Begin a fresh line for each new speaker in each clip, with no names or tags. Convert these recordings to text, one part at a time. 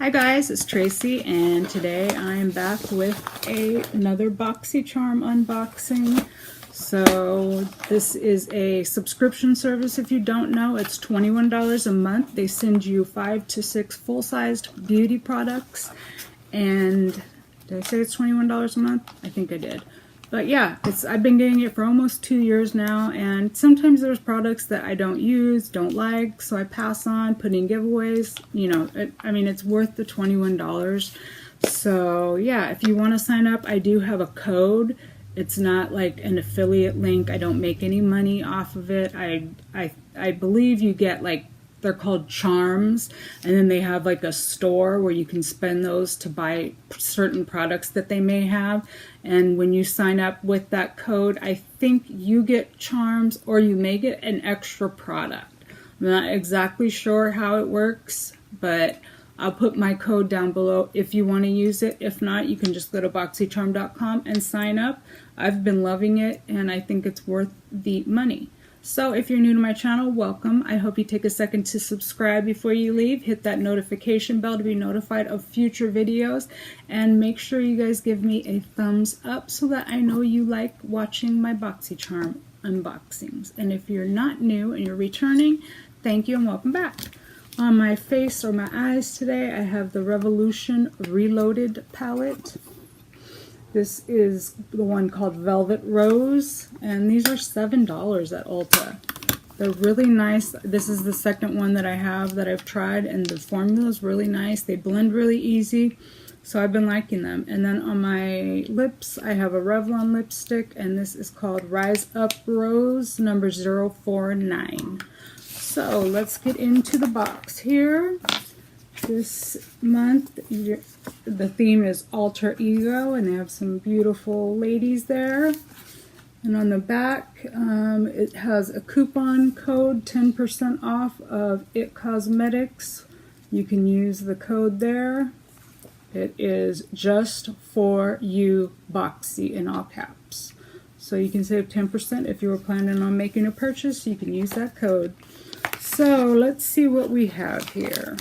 Hi guys, it's Tracy, and today I am back with another Boxycharm unboxing. So this is a subscription service. If you don't know, it's $21 a month. They send you 5 to 6 full-sized beauty products. And did I say it's $21 a month? I think I did. But yeah, I've been getting it for almost 2 years now, and sometimes there's products that I don't use, don't like, so I pass on, put in giveaways. You know, it's worth the $21. So yeah, if you want to sign up, I do have a code. It's not like an affiliate link. I don't make any money off of it. I believe you get, like, they're called charms, and then they have like a store where you can spend those to buy certain products that they may have. And when you sign up with that code, I think you get charms, or you may get an extra product. I'm not exactly sure how it works, but I'll put my code down below if you want to use it. If not, you can just go to boxycharm.com and sign up. I've been loving it, and I think it's worth the money. So if you're new to my channel, welcome. I hope you take a second to subscribe before you leave. Hit that notification bell to be notified of future videos. And make sure you guys give me a thumbs up so that I know you like watching my Boxycharm unboxings. And if you're not new and you're returning, thank you and welcome back. On my face or my eyes today, I have the Revolution Reloaded palette. This is the one called Velvet Rose, and these are $7 at Ulta. They're really nice. This is the second one that I have that I've tried, and the formula is really nice. They blend really easy, so I've been liking them. And then on my lips, I have a Revlon lipstick, and this is called Rise Up Rose number 049. So let's get into the box here. This month, the theme is Alter Ego, and they have some beautiful ladies there. And on the back, it has a coupon code, 10% off of IT Cosmetics. You can use the code there. It is just for you, Boxy, in all caps. So you can save 10% if you were planning on making a purchase. You can use that code. So let's see what we have here.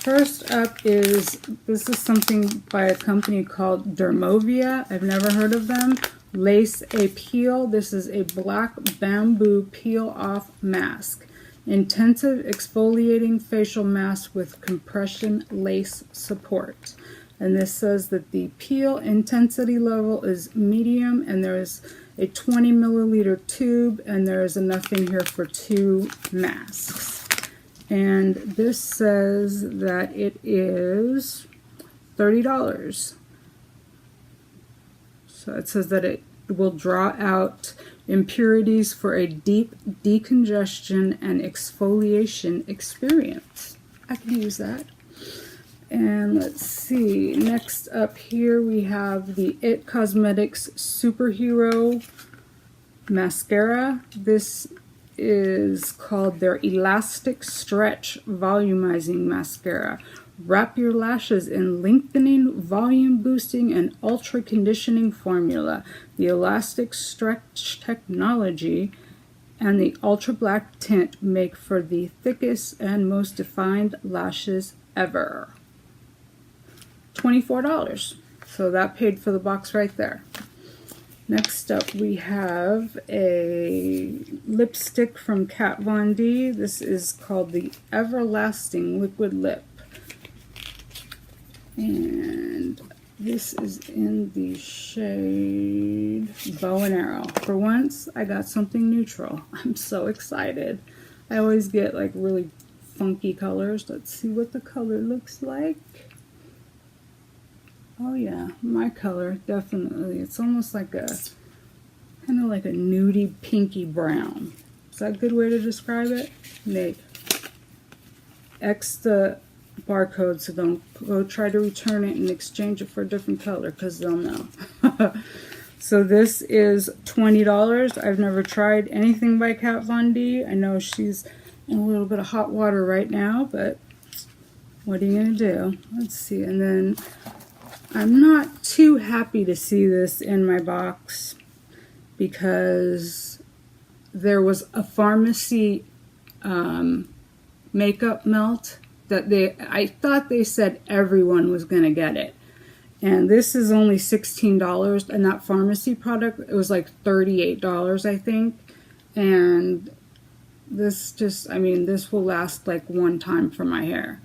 First up this is something by a company called Dermovia. I've never heard of them. Lace a Peel. This is a black bamboo peel-off mask. Intensive exfoliating facial mask with compression lace support. And this says that the peel intensity level is medium, and there is a 20 milliliter tube, and there is enough in here for 2 masks. And this says that it is $30. So it says that it will draw out impurities for a deep decongestion and exfoliation experience. I can use that. And let's see, next up here we have the IT Cosmetics Superhero Mascara. This is called their Elastic Stretch Volumizing Mascara. Wrap your lashes in lengthening, volume boosting, and ultra conditioning formula. The Elastic Stretch technology and the ultra black tint make for the thickest and most defined lashes ever. $24. So that paid for the box right there. Next up, we have a lipstick from Kat Von D. This is called the Everlasting Liquid Lip. And this is in the shade Bow and Arrow. For once, I got something neutral. I'm so excited. I always get like really funky colors. Let's see what the color looks like. Oh yeah, my color, definitely. It's almost like kind of like a nudie pinky brown. Is that a good way to describe it? Nate. X the barcode so don't go try to return it and exchange it for a different color, because they'll know. So this is $20. I've never tried anything by Kat Von D. I know she's in a little bit of hot water right now, but what are you going to do? Let's see. And then I'm not too happy to see this in my box because there was a pharmacy makeup melt that I thought they said everyone was going to get it. And this is only $16, and that pharmacy product, it was like $38, I think. And this just, I mean, this will last like one time for my hair.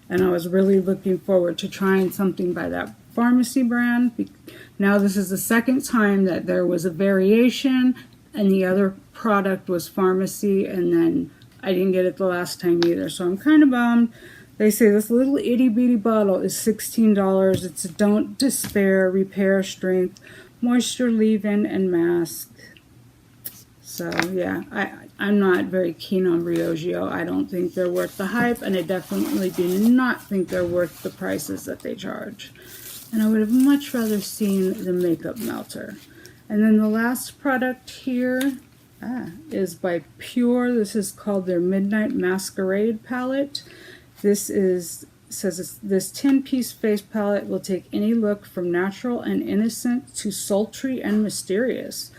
And I was really looking forward to trying something by that pharmacy brand. Now this is the second time that there was a variation, and the other product was pharmacy, and then I didn't get it the last time either. So I'm kind of bummed. They say this little itty bitty bottle is $16. It's Don't Despair, Repair Strength, Moisture Leave-In, and Mask. So yeah, I'm not very keen on Briogeo. I don't think they're worth the hype, and I definitely do not think they're worth the prices that they charge. And I would have much rather seen the Makeup Melter. And then the last product here is by Pure. This is called their Midnight Masquerade palette. This says this 10-piece face palette will take any look from natural and innocent to sultry and mysterious.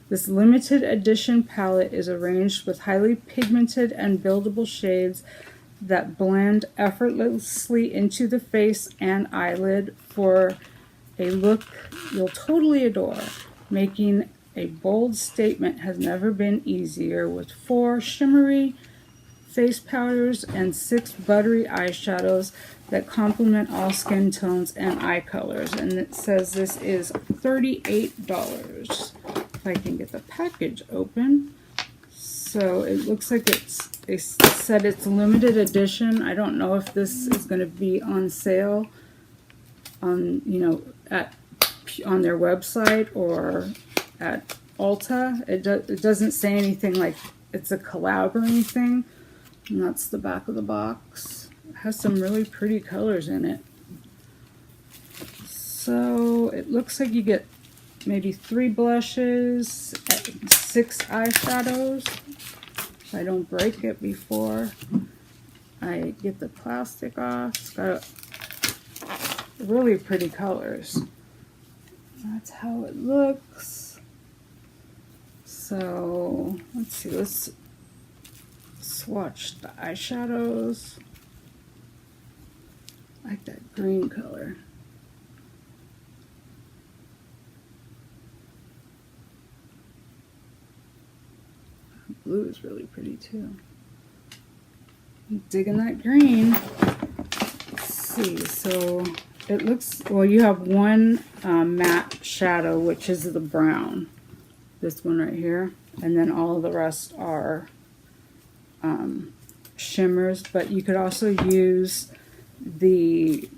This limited edition palette is arranged with highly pigmented and buildable shades that blend effortlessly into the face and eyelid for a look you'll totally adore. Making a bold statement has never been easier, with 4 shimmery face powders and 6 buttery eyeshadows that complement all skin tones and eye colors. And it says this is $38. If I can get the package open. So it looks like they said it's limited edition. I don't know if this is going to be on sale on, you know, on their website or at Ulta. It doesn't say anything like it's a collab or anything. And that's the back of the box. It has some really pretty colors in it. So it looks like you get maybe 3 blushes, 6 eyeshadows. If I don't break it before I get the plastic off. It's got really pretty colors. That's how it looks. So let's see, let's swatch the eyeshadows. I like that green color. Blue is really pretty too. I'm digging that green. Let's see, so it looks, well, you have one matte shadow, which is the brown. This one right here. And then all of the rest are shimmers, but you could also use the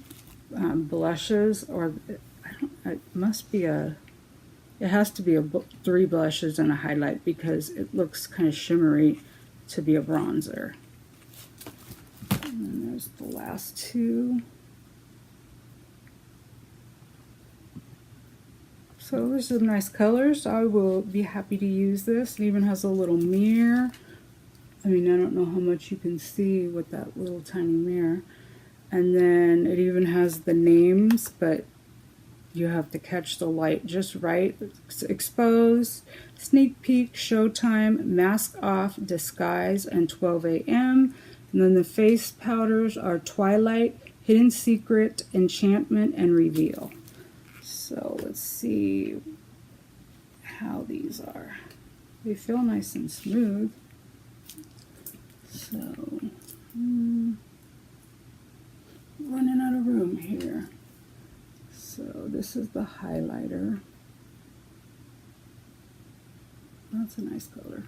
blushes, or it must be it has to be 3 blushes and a highlight, because it looks kind of shimmery to be a bronzer. And then there's the last 2. So these are nice colors. I will be happy to use this. It even has a little mirror. I mean, I don't know how much you can see with that little tiny mirror. And then it even has the names, but you have to catch the light just right. Expose, Sneak Peek, Showtime, Mask Off, Disguise, and 12 a.m. And then the face powders are Twilight, Hidden Secret, Enchantment, and Reveal. So let's see how these are. They feel nice and smooth. So, running out of room here. So this is the highlighter. That's a nice color.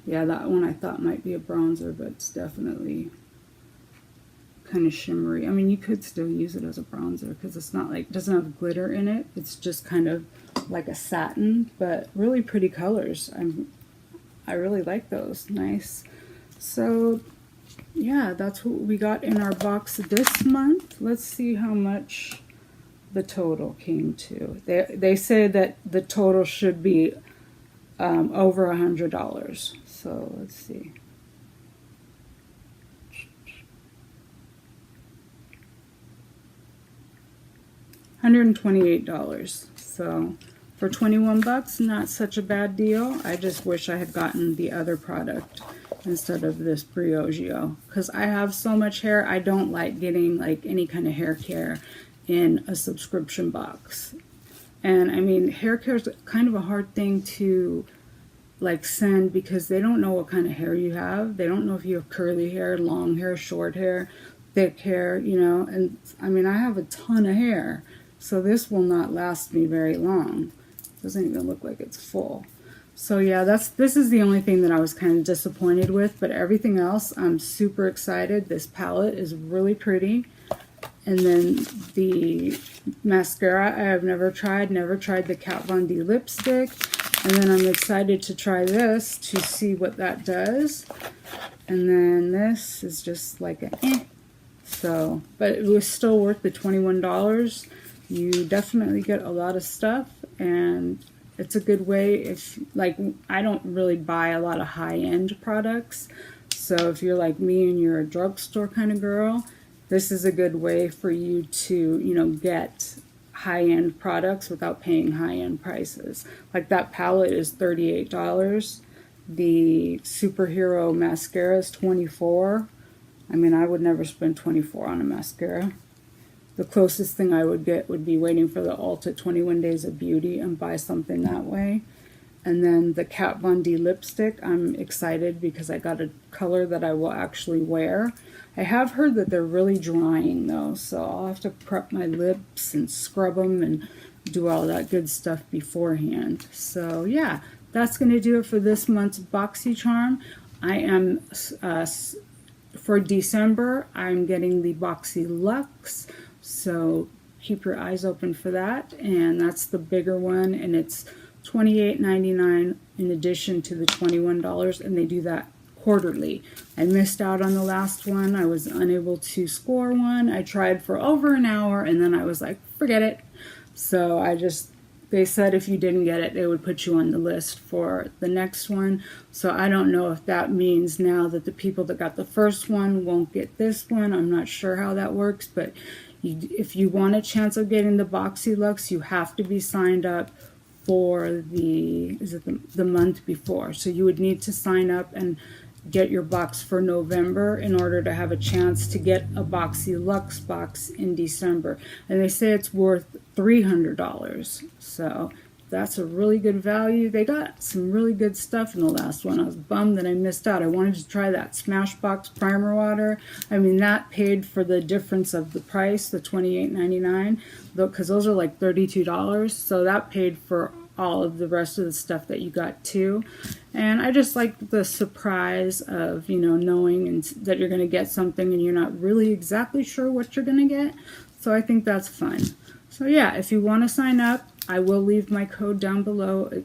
Yeah, that one I thought might be a bronzer, but it's definitely kind of shimmery. I mean, you could still use it as a bronzer because it's not like, it doesn't have glitter in it. It's just kind of like a satin, but really pretty colors. I really like those. Nice. So yeah, that's what we got in our box this month. Let's see how much the total came to. They say that the total should be over $100. So let's see. $128. So for 21 bucks, not such a bad deal. I just wish I had gotten the other product instead of this Briogeo, because I have so much hair. I don't like getting like any kind of hair care in a subscription box. And I mean, hair care is kind of a hard thing to like send, because they don't know what kind of hair you have. They don't know if you have curly hair, long hair, short hair, thick hair, you know. And I mean, I have a ton of hair, so this will not last me very long. It doesn't even look like it's full. So yeah, this is the only thing that I was kind of disappointed with, but everything else I'm super excited. This palette is really pretty. And then the mascara I have never tried the Kat Von D lipstick. And then I'm excited to try this to see what that does. And then this is just like a So, but it was still worth the $21. You definitely get a lot of stuff, and it's a good way if, like, I don't really buy a lot of high-end products. So if you're like me and you're a drugstore kind of girl, this is a good way for you to, you know, get high-end products without paying high-end prices. Like that palette is $38. The superhero mascara is $24. I mean, I would never spend $24 on a mascara. The closest thing I would get would be waiting for the Ulta 21 Days of Beauty and buy something that way. And then the Kat Von D lipstick, I'm excited because I got a color that I will actually wear. I have heard that they're really drying though, so I'll have to prep my lips and scrub them and do all that good stuff beforehand. So yeah, that's going to do it for this month's Boxycharm. I am, for December, I'm getting the Boxy Luxe. So keep your eyes open for that, and that's the bigger one, and it's $28.99 in addition to the $21, and they do that quarterly. I missed out on the last one. I was unable to score one. I tried for over an hour, and then I was like, forget it. So they said if you didn't get it, they would put you on the list for the next one. So I don't know if that means now that the people that got the first one won't get this one. I'm not sure how that works, but if you want a chance of getting the Boxy Luxe, you have to be signed up for the month before. So you would need to sign up and get your box for November in order to have a chance to get a Boxy Luxe box in December. And they say it's worth $300. So that's a really good value. They got some really good stuff in the last one. I was bummed that I missed out. I wanted to try that Smashbox Primer Water. I mean, that paid for the difference of the price, the $28.99, because those are like $32. So that paid for all of the rest of the stuff that you got too. And I just like the surprise of, you know, knowing that you're going to get something and you're not really exactly sure what you're going to get. So I think that's fun. So yeah, if you want to sign up, I will leave my code down below.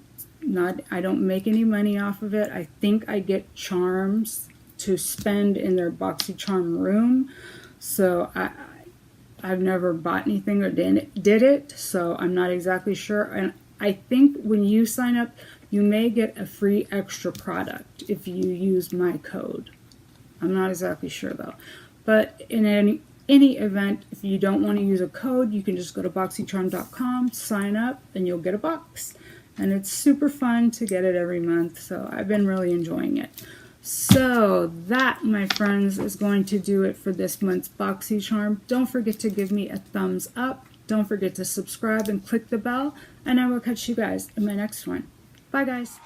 I don't make any money off of it. I think I get charms to spend in their Boxycharm room. So I've never bought anything or did it, so I'm not exactly sure. And I think when you sign up, you may get a free extra product if you use my code. I'm not exactly sure though. But in any event, if you don't want to use a code, you can just go to boxycharm.com, sign up, and you'll get a box. And it's super fun to get it every month, so I've been really enjoying it. So that, my friends, is going to do it for this month's Boxycharm. Don't forget to give me a thumbs up. Don't forget to subscribe and click the bell, and I will catch you guys in my next one. Bye, guys.